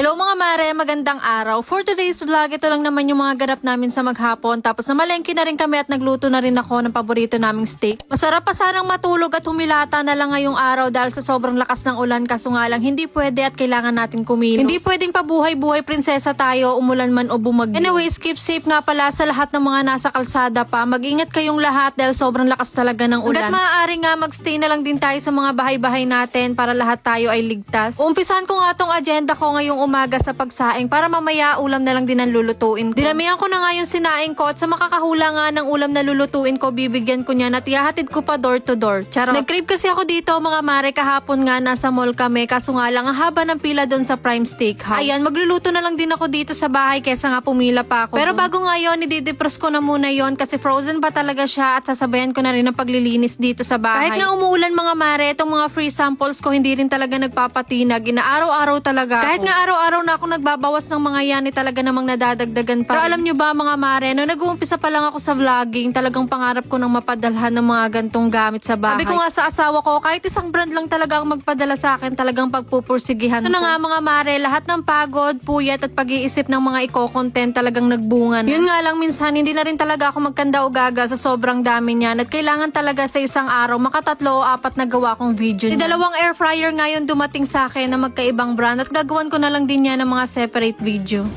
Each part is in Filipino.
Hello mga mare, magandang araw. For today's vlog, ito lang naman yung mga ganap namin sa maghapon. Tapos namalengke na rin kami at nagluto na rin ako ng paborito naming steak. Masarap pa sanang matulog at humilata na lang ngayong araw dahil sa sobrang lakas ng ulan. Kaso nga lang, hindi pwede at kailangan natin kumilos. Hindi pwedeng pabuhay-buhay prinsesa tayo, umulan man o bumagyo. Anyway, keep safe nga pala sa lahat ng mga nasa kalsada pa. Mag-ingat kayong lahat dahil sobrang lakas talaga ng ulan. Hanggat maaari nga, magstay na lang din tayo sa mga bahay-bahay natin para lahat tayo ay ligtas. Umpisahan ko nga tong agenda ko ngayong umaga sa pagsaing para mamaya ulam na lang din ang lulutuin ko. Dinamihan ko na nga yung sinaing ko at sa makakahula nga ng ulam na lulutuin ko, bibigyan ko niyan at ihahatid ko pa door to door. Charot. Nag-crave kasi ako dito mga mare kahapon nga nasa mall kami kaso nga lang ang haba ng pila doon sa Prime Steakhouse. Ayan, magluluto na lang din ako dito sa bahay kesa nga pumila pa ako. Pero bago nga yun, i-defrost ko na muna yon kasi frozen pa talaga siya at sasabayan ko na rin ang paglilinis dito sa bahay. Kahit nga umuulan mga mare, itong mga free samples ko hindi rin talaga nagpapatinag. Inaaraw-araw talaga kahit nga araw-araw na ako nagbabawas ng mga yan, talaga namang nadadagdagan pa. Pero alam nyo ba mga mare, nung nag-uumpisa pa lang ako sa vlogging, talagang pangarap ko nang mapadalhan ng mga gantong gamit sa bahay. Sabi ko nga sa asawa ko, kahit isang brand lang talaga ang magpadala sa akin, talagang pagpupursigihan ko. Ito na nga mga mare, lahat ng pagod, puyat at pag-iisip ng mga i-content talagang nagbunga na. Yun nga lang minsan, hindi na rin talaga ako magkanda o gaga sa sobrang dami niyan at kailangan talaga sa isang araw makatatlo o apat na gawa kong video. Dalawang air fryer ngayon dumating sa akin na magkaibang brand at gagawan ko na lang din yan ng mga separate video.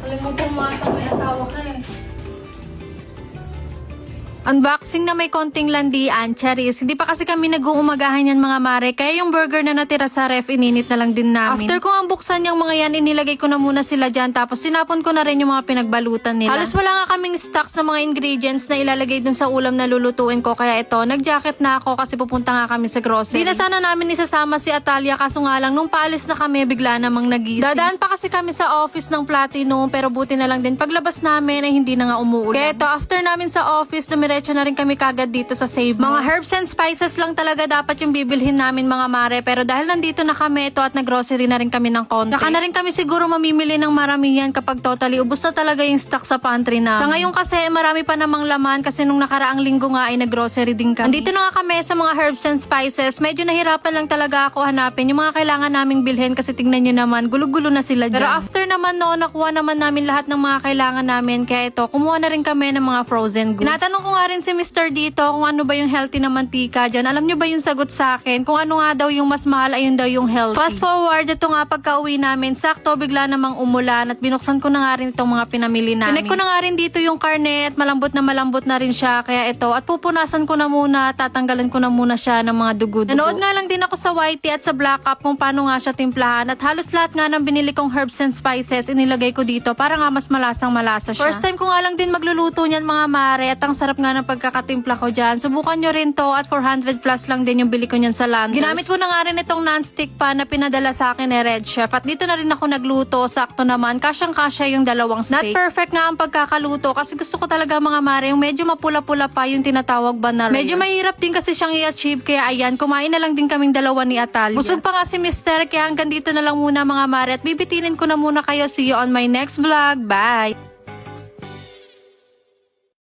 Alam mo pumatang may asawa ka eh. Unboxing na may konting landian, cherries. Hindi pa kasi kami nag-uumagahan yan mga mare. Kaya yung burger na natira sa ref, ininit na lang din namin. After ko ang buksan yung mga yan, inilagay ko na muna sila dyan. Tapos sinapon ko na rin yung mga pinagbalutan nila. Halos wala nga kaming stocks na mga ingredients na ilalagay dun sa ulam na lulutuin ko. Kaya ito, nag-jacket na ako kasi pupunta nga kami sa grocery. Di na sana namin isasama si Atalia kaso nga lang nung paalis na kami, bigla namang nagising. Dadaan pa kasi kami sa office ng Platinum pero buti na lang din paglabas namin ay hindi na nga umuulan. Kaya ito, after namin sa office, dumiretso na rin kami kagad dito sa Save. Mga herbs and spices lang talaga dapat yung bibilhin namin mga mare. Pero dahil nandito na kami ito at nag-grocery na rin kami ng konti. Saka na rin kami siguro mamimili ng maramihan kapag totally ubos na talaga yung stock sa pantry namin. Sa ngayon kasi marami pa namang laman kasi nung nakaraang linggo nga ay nag-grocery din kami. Nandito na nga kami sa mga herbs and spices. Medyo nahirapan lang talaga ako hanapin yung mga kailangan naming bilhin kasi tingnan nyo naman, gulo-gulo na sila dyan. Pero after naman no, nakuha naman namin lahat ng mga kailangan namin. Kaya ito, kumuha na rin kami ng mga frozen goods. Tinatanong ko nga rin si Mr. dito kung ano ba yung healthy na mantika dyan. Alam nyo ba yung sagot sa akin? Kung ano nga daw yung mas mahal, ayun daw yung healthy. Fast forward, ito nga pagka-uwi namin, sakto bigla namang umulan at binuksan ko na nga rin itong mga pinamili namin. Tinik ko na nga rin dito yung karne at malambot na rin siya. Kaya ito, at pupunasan ko na muna, tatanggalan ko na muna siya ng mga dugo-dugo. Nanood nga lang din ako sa YT at sa Black Up kung paano nga siya timplahan at halos lahat nga ng binili kong herbs and spices inilagay ko dito para nga mas malasang malasa siya. First time ko nga lang din magluluto niyan mga mare at ang sarap nga ng pagkakatimpla ko dyan. Subukan nyo rin to at 400 plus lang din yung bili ko niyan sa Landers. Ginamit ko na nga rin itong non-stick pan na pinadala sa akin ni Red Chef at dito na rin ako nagluto. Sakto naman, kasyang-kasya yung dalawang steak. Not perfect nga ang pagkakaluto kasi gusto ko talaga mga mare yung medyo mapula-pula pa yung tinatawag ba na rare. Medyo mahirap din kasi siyang i-achieve kaya ayan, kumain na lang din kaming dalawa ni Atalia. Busog pa nga si Mr. Kaya hanggang dito na lang muna mga mare at bibitinin ko na muna kayo. See you on my next vlog. Bye!